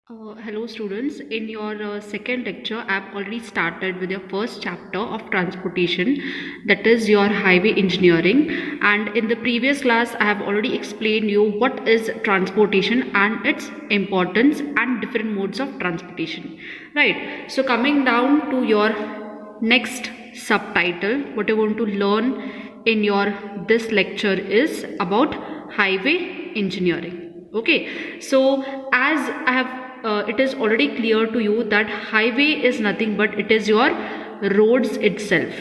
Hello students, in your second lecture I have already started with your first chapter of transportation, that is your highway engineering, and in the previous class I have already explained you what is transportation and its importance and different modes of transportation, right? So coming down to your next subtitle, what you're going to learn in your this lecture is about highway engineering. Okay, so as I have it is already clear to you that highway is nothing but it is your roads itself,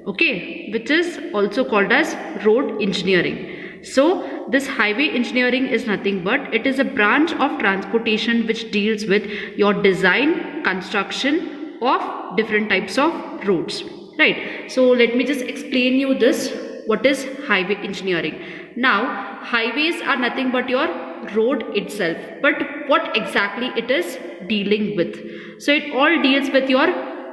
okay, which is also called as road engineering. So this highway engineering is nothing but it is a branch of transportation which deals with your design, construction of different types of roads, right? So let me just explain you this, what is highway engineering. Now highways are nothing but your road itself, but what exactly it is dealing with? So it all deals with your,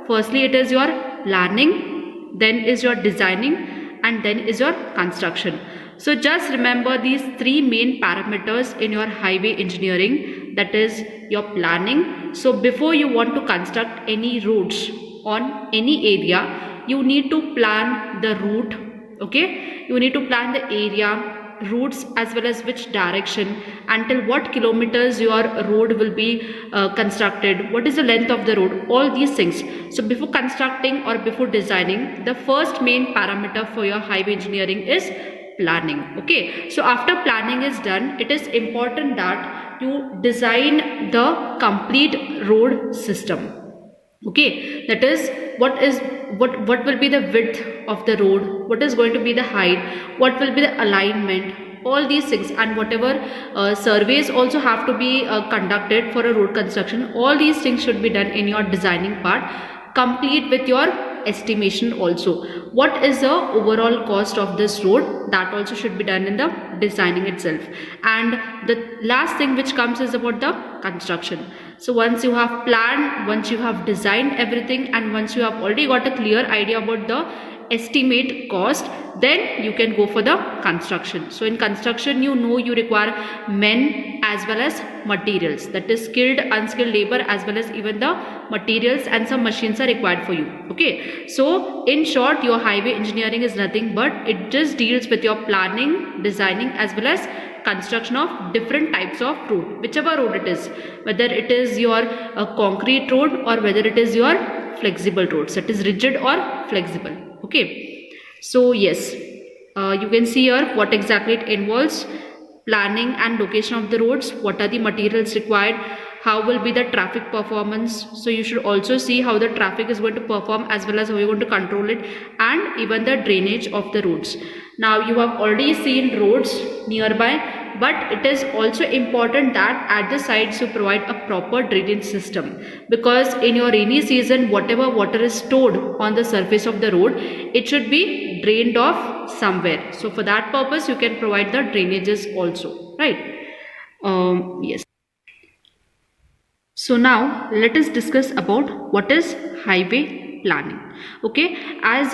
firstly it is your planning, then is your designing, and then is your construction. So just remember these three main parameters in your highway engineering, that is your planning. So before you want to construct any roads on any area, you need to plan the route, okay, you need to plan the area, routes, as well as which direction, until what kilometers your road will be constructed, what is the length of the road, all these things. So before constructing or before designing, the first main parameter for your highway engineering is planning. Okay, so after planning is done, it is important that you design the complete road system. Okay, that is what will be the width of the road, what is going to be the height, what will be the alignment, all these things, and whatever surveys also have to be conducted for a road construction, all these things should be done in your designing part, complete with your estimation also. What is the overall cost of this road, that also should be done in the designing itself. And the last thing which comes is about the construction. So once you have planned, once you have designed everything, and once you have already got a clear idea about the estimate cost, then you can go for the construction. So in construction, you know, you require men as well as materials, that is skilled, unskilled labor, as well as even the materials and some machines are required for you. Okay, so in short, your highway engineering is nothing but it just deals with your planning, designing, as well as construction of different types of road, whichever road it is, whether it is your concrete road or whether it is your flexible roads, that is rigid or flexible. Okay, so yes, you can see here what exactly it involves: planning and location of the roads, what are the materials required, how will be the traffic performance. So you should also see how the traffic is going to perform, as well as how you're going to control it, and even the drainage of the roads. Now you have already seen roads nearby, but it is also important that at the sides you provide a proper drainage system, because in your rainy season, whatever water is stored on the surface of the road, it should be drained off somewhere. So for that purpose, you can provide the drainages also, right? Yes. So now let us discuss about what is highway planning. Okay, as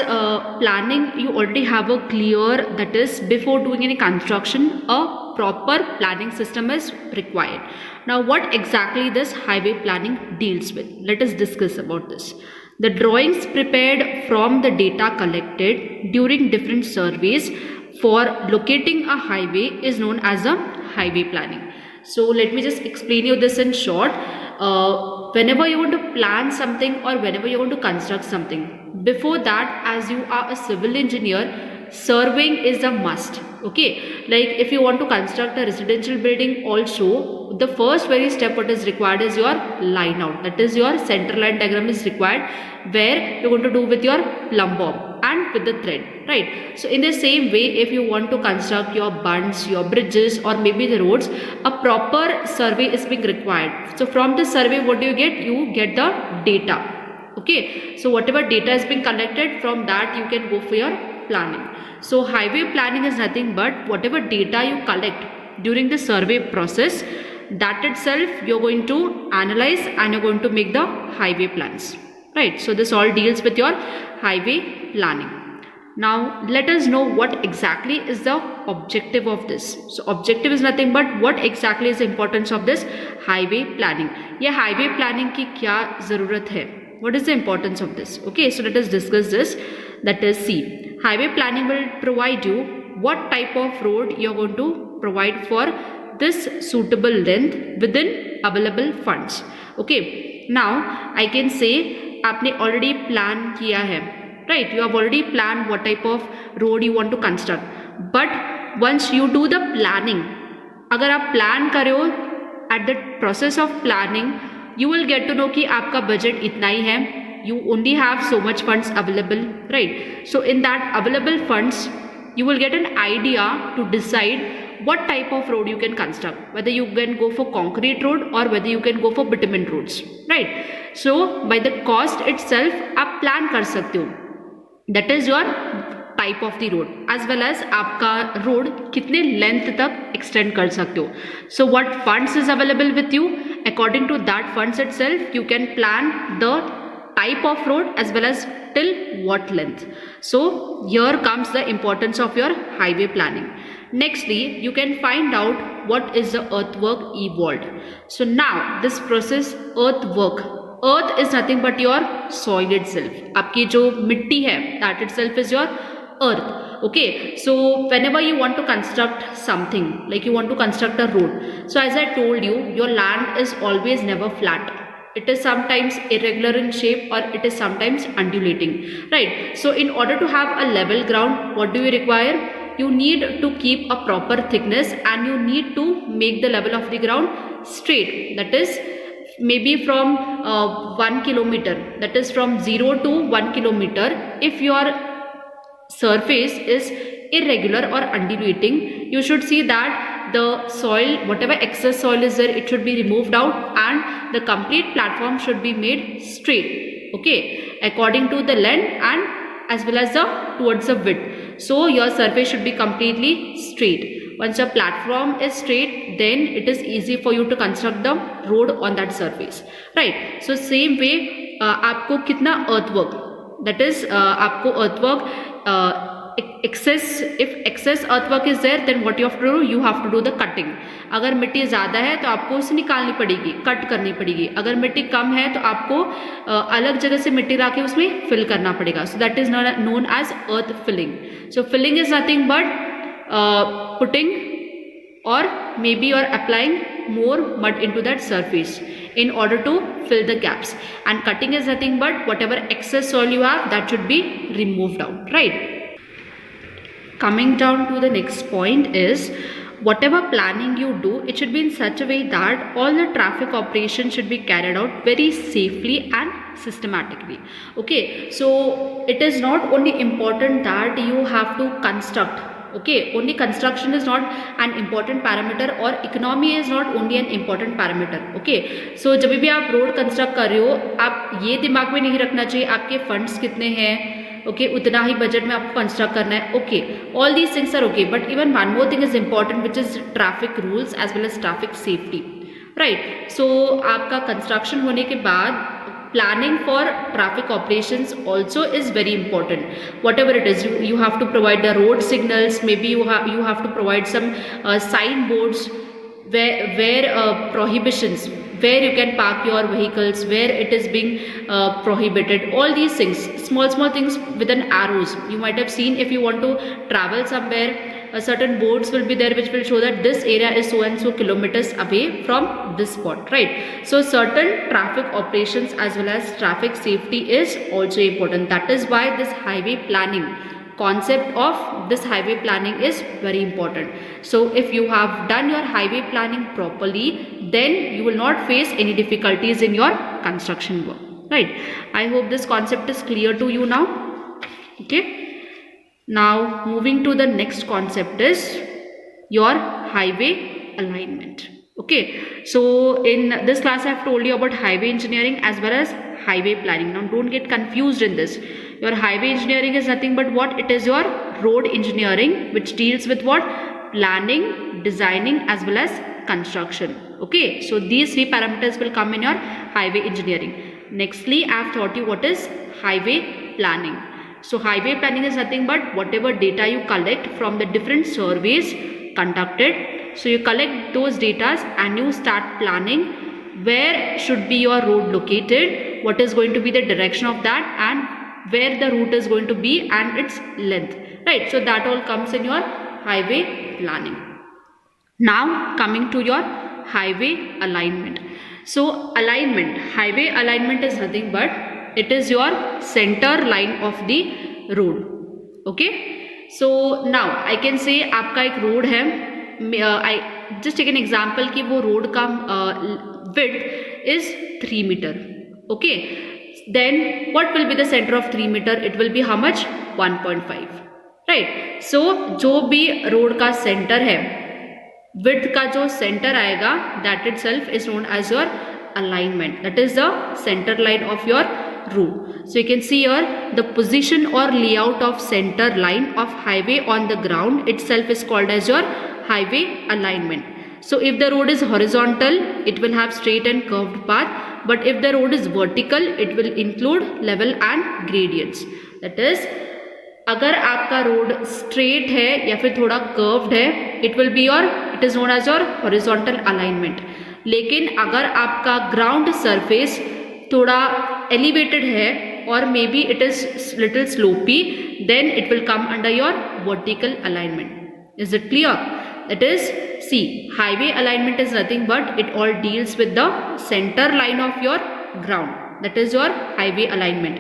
planning, you already have a clear, that is before doing any construction, a proper planning system is required. Now what exactly this highway planning deals with, let us discuss about this. The drawings prepared from the data collected during different surveys for locating a highway is known as a highway planning. So let me just explain you this in short. Whenever you want to plan something or whenever you want to construct something, before that, as you are a civil engineer, surveying is a must. Okay, like if you want to construct a residential building also, the first very step what is required is your line out, that is your center line diagram is required, where you're going to do with your plumb bob and with the thread, right? So in the same way, if you want to construct your bunds, your bridges, or maybe the roads, a proper survey is being required. So from the survey, what do you get? You get the data. Okay, so whatever data is being collected, from that you can go for your planning. So highway planning is nothing but whatever data you collect during the survey process, that itself you're going to analyze and you're going to make the highway plans, right? So this all deals with your highway planning. Now let us know what exactly is the objective of this. So objective is nothing but what exactly is the importance of this highway planning. ये highway planning की क्या ज़रूरत है? What is the importance of this? Okay, so let us discuss this. That is, see, highway planning will provide you what type of road you are going to provide for this suitable length within available funds. Okay, now I can say आपने already plan किया है. Right, you have already planned what type of road you want to construct. But once you do the planning, अगर आप plan कर रहे हो, at the process of planning, you will get to know कि आपका budget इतना ही है. You only have so much funds available, right? So in that available funds, you will get an idea to decide what type of road you can construct, whether you can go for concrete road or whether you can go for bitumen roads, right? So by the cost itself, आप plan कर सकते हो. That is your type of the road, as well as आपका road कितने length तक extend कर सकते हो. So what funds is available with you, according to that funds itself you can plan the type of road as well as till what length. So here comes the importance of your highway planning. Nextly, you can find out what is the earthwork involved. So now this process earthwork, earth is nothing but your soil itself. आपकी जो मिट्टी है, that itself is your earth. Okay, so whenever you want to construct something, like you want to construct a road, so as I told you, your land is always never flat. It is sometimes irregular in shape or it is sometimes undulating, right? So in order to have a level ground, what do you require? You need to keep a proper thickness and you need to make the level of the ground straight. That is maybe from 1 kilometer, that is from 0 to 1 kilometer. If your surface is irregular or undulating, you should see that the soil, whatever excess soil is there, it should be removed out and the complete platform should be made straight, okay, according to the length and as well as the towards the width. So your surface should be completely straight. Once your platform is straight, then it is easy for you to construct the road on that surface, right? So same way आपको कितना earthwork, that is आपको earthwork excess, if excess earthwork is there, then what you have to do, you have to do the cutting. अगर मिट्टी ज़्यादा है तो आपको उसे निकालनी पड़ेगी, कट करनी पड़ेगी. अगर मिट्टी कम है तो आपको अलग जगह से मिट्टी ला के उसमें फिल करना पड़ेगा. So that is known as earth filling. So filling is nothing but putting or maybe you're applying more mud into that surface in order to fill the gaps, and cutting is nothing but whatever excess soil you have, that should be removed out, right? Coming down to the next point is, whatever planning you do, it should be in such a way that all the traffic operations should be carried out very safely and systematically. Okay, so it is not only important that you have to construct. Okay, only construction is not an important parameter or economy is not only an important parameter. Okay, so जब भी आप road construct कर रहे हो, आप ये दिमाग में नहीं रखना चाहिए आपके funds कितने हैं, okay, उतना ही बजट में आपको कंस्ट्रक्ट करना है. Okay, all these things are okay, but even one more thing is important which is traffic rules as well as traffic safety, right? So आपका कंस्ट्रक्शन होने के बाद planning for traffic operations also is very important. Whatever it is, you have to provide the road signals, maybe you have to provide some signboards where prohibitions, where you can park your vehicles, where it is being prohibited. All these things, small things with an arrows. You might have seen, if you want to travel somewhere, certain boards will be there which will show that this area is so and so kilometers away from this spot, right? So certain traffic operations as well as traffic safety is also important. That is why this highway planning, concept of this highway planning is very important. So if you have done your highway planning properly, then you will not face any difficulties in your construction work, right? I hope this concept is clear to you now. Okay, now moving to the next concept is your highway alignment. Okay, so in this class I have told you about highway engineering as well as highway planning. Now don't get confused in this. Your highway engineering is nothing but what? It is your road engineering, which deals with what? Planning, designing as well as construction. Okay, so these three parameters will come in your highway engineering. Nextly, I have taught you what is highway planning. So highway planning is nothing but whatever data you collect from the different surveys conducted. So you collect those data and you start planning where should be your road located, what is going to be the direction of that, and where the route is going to be and its length, right? So that all comes in your highway planning. Now coming to your highway alignment. So alignment, highway alignment is nothing but it is your center line of the road. Okay, so now I can say आपका एक road है, I just take an example कि वो road का width is 3 meter. Okay, then what will be the center of 3 meter? It will be how much? 1.5, right? So जो भी road का center है, width का जो center आएगा, that itself is known as your alignment. That is the center line of your road. So you can see here the position or layout of center line of highway on the ground itself is called as your highway alignment. So if the road is horizontal, it will have straight and curved path, but if the road is vertical, it will include level and gradients. That is, अगर आपका road straight है या फिर थोड़ा curved है, it will be your, it is known as your horizontal alignment. लेकिन अगर आपका ग्राउंड सरफेस थोड़ा एलिवेटेड है और maybe it is little sloppy, then it will come under your vertical alignment. Is it clear? That is, see, highway alignment is nothing but it all deals with the center line of your ground. That is your highway alignment.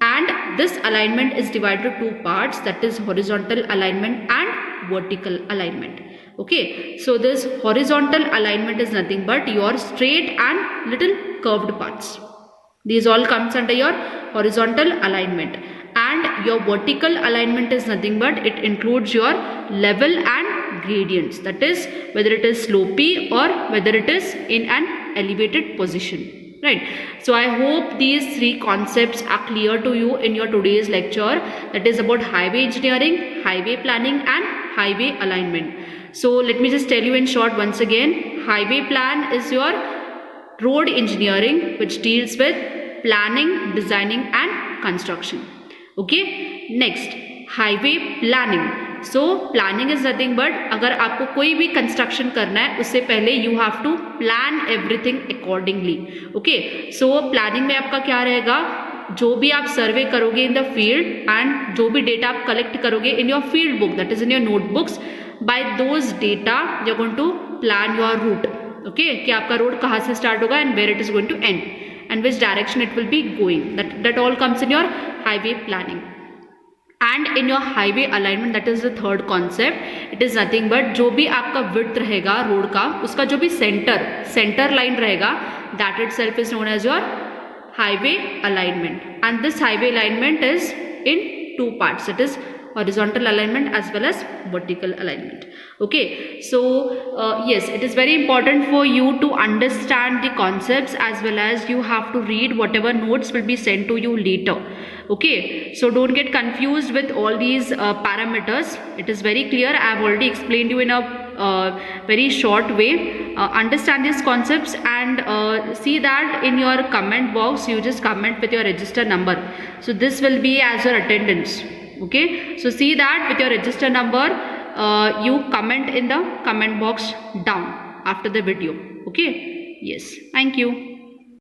And this alignment is divided into two parts, that is horizontal alignment and vertical alignment. Okay, so this horizontal alignment is nothing but your straight and little curved parts. These all comes under your horizontal alignment. And your vertical alignment is nothing but it includes your level and gradients. That is, whether it is slopey or whether it is in an elevated position. Right. So I hope these three concepts are clear to you in your today's lecture. That is about highway engineering, highway planning and highway alignment. So let me just tell you in short once again. Highway plan is your road engineering which deals with planning, designing and construction. Okay. Next, highway planning. So planning is nothing but अगर आपको कोई भी construction करना है उससे पहले you have to plan everything accordingly. Okay, so planning में आपका क्या रहेगा? जो भी आप सर्वे करोगे इन द फील्ड एंड जो भी डेटा आप कलेक्ट करोगे in your field book, that is in your notebooks, by those data you are going to plan your route. Okay, कि आपका रोड कहाँ से स्टार्ट होगा and where it is going to end and which direction it will be going. That all comes in your highway planning. And in your highway alignment, that is the third concept. It is nothing but जो भी आपका width रहेगा road का, उसका जो भी center line रहेगा, that itself is known as your highway alignment. And this highway alignment is in two parts. It is horizontal alignment as well as vertical alignment. Okay, so yes, it is very important for you to understand the concepts as well as you have to read whatever notes will be sent to you later. Okay, so don't get confused with all these parameters. It is very clear. I have already explained you in a very short way. Understand these concepts and see that in your comment box you just comment with your register number. So this will be as your attendance. Okay, so see that with your register number you comment in the comment box down after the video. Okay, yes, thank you.